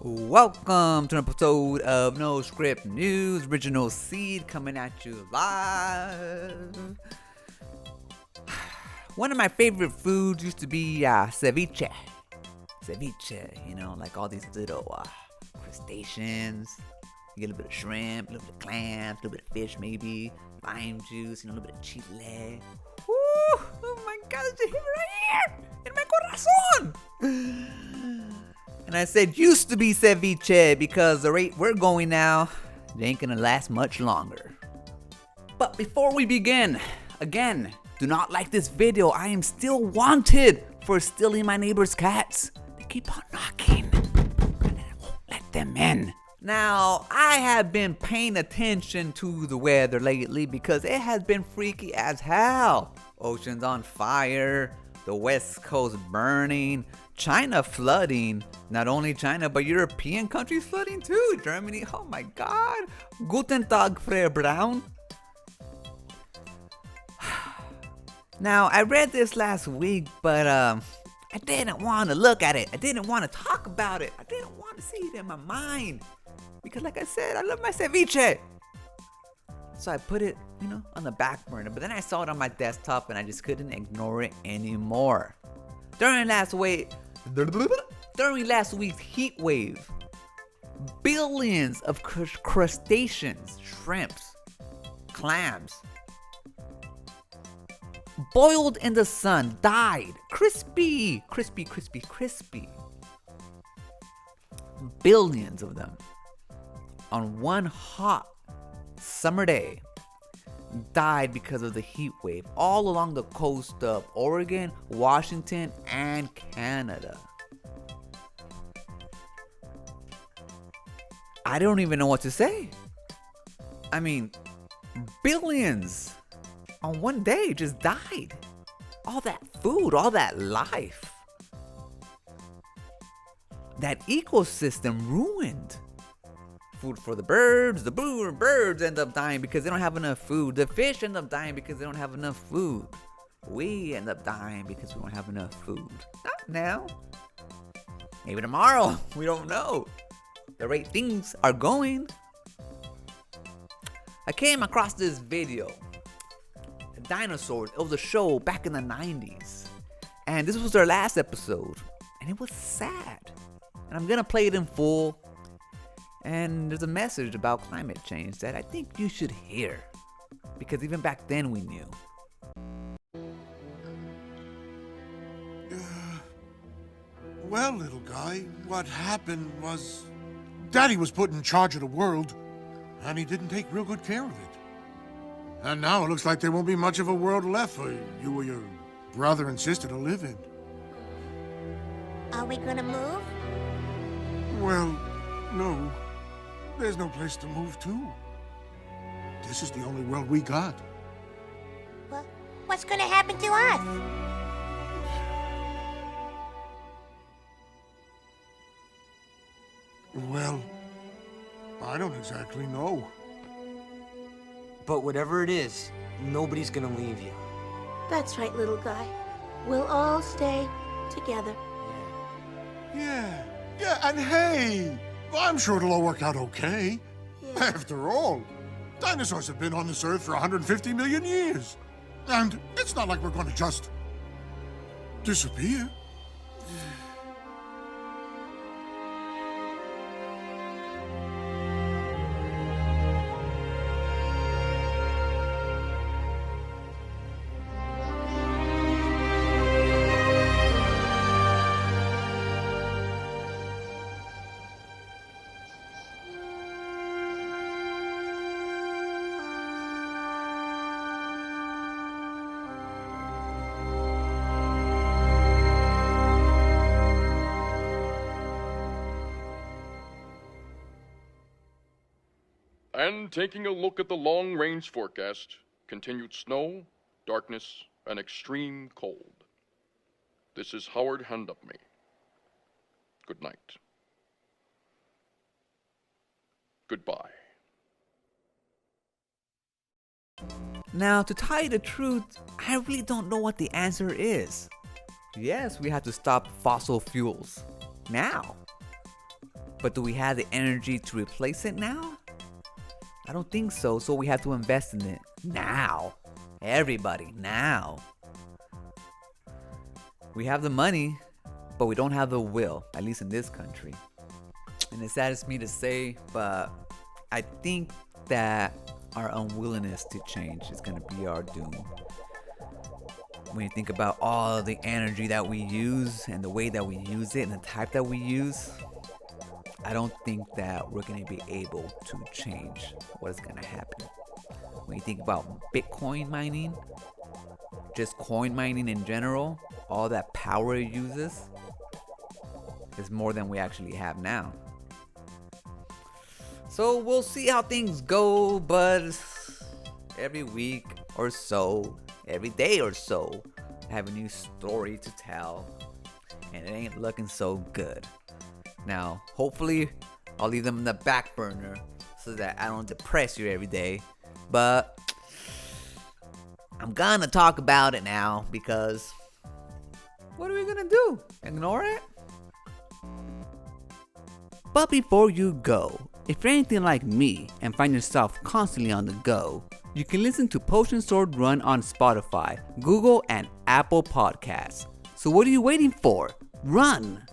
Welcome to an episode of No Script News, Original Seed coming at you live. One of my favorite foods used to be ceviche. Ceviche, like all these little crustaceans. You get a little bit of shrimp, a little bit of clams, a little bit of fish maybe, lime juice, a little bit of chile. Woo! Oh my God, it's a hit right here! In my corazón! And I said used to be ceviche because the rate we're going now, it ain't gonna last much longer. But before we begin, again, do not like this video. I am still wanted for stealing my neighbor's cats. They keep on knocking, and I won't let them in. Now, I have been paying attention to the weather lately because it has been freaky as hell. Oceans on fire, the West Coast burning, China flooding. Not only China, but European countries flooding too. Germany, oh my God. Guten Tag, Frere Braun. Now, I read this last week, but I didn't want to look at it. I didn't want to talk about it. I didn't want to see it in my mind. Because like I said, I love my ceviche. So I put it, on the back burner. But then I saw it on my desktop and I just couldn't ignore it anymore. During last week's heat wave, billions of crustaceans, shrimps, clams, boiled in the sun, died. Crispy. Billions of them on one hot summer day died because of the heat wave all along the coast of Oregon, Washington, and Canada. I don't even know what to say. I mean, billions on one day just died. All that food, all that life. That ecosystem ruined. Food for the birds. The birds end up dying because they don't have enough food. The fish end up dying because they don't have enough food. We end up dying because we don't have enough food. Not now. Maybe tomorrow. We don't know. The rate things are going. I came across this video. Dinosaurs. It was a show back in the 90s. And this was their last episode. And it was sad. And I'm going to play it in full. And there's a message about climate change that I think you should hear. Because even back then we knew. Well, little guy, what happened was Daddy was put in charge of the world, and he didn't take real good care of it. And now it looks like there won't be much of a world left for you or your brother and sister to live in. Are we gonna move? Well, no. There's no place to move to. This is the only world we got. Well, what's gonna happen to us? Well, I don't exactly know. But whatever it is, nobody's gonna leave you. That's right, little guy. We'll all stay together. Yeah, and hey, I'm sure it'll all work out okay. Yeah. After all, dinosaurs have been on this earth for 150 million years. And it's not like we're going to just disappear. And taking a look at the long-range forecast, continued snow, darkness, and extreme cold. This is Howard Handupme. Good night. Goodbye. Now, to tell you the truth, I really don't know what the answer is. Yes, we have to stop fossil fuels now. But do we have the energy to replace it now? I don't think so. So we have to invest in it now. Everybody, now. We have the money, but we don't have the will, at least in this country. And it saddens me to say, but I think that our unwillingness to change is going to be our doom. When you think about all the energy that we use and the way that we use it and the type that we use, I don't think that we're going to be able to change what is going to happen. When you think about Bitcoin mining, just coin mining in general, all that power it uses is more than we actually have now. So we'll see how things go, but every week or so, every day or so, I have a new story to tell, and it ain't looking so good. Now, hopefully, I'll leave them in the back burner so that I don't depress you every day, but I'm gonna talk about it now because what are we gonna do? Ignore it? But before you go, if you're anything like me and find yourself constantly on the go, you can listen to Potion Sword Run on Spotify, Google, and Apple Podcasts. So what are you waiting for? Run!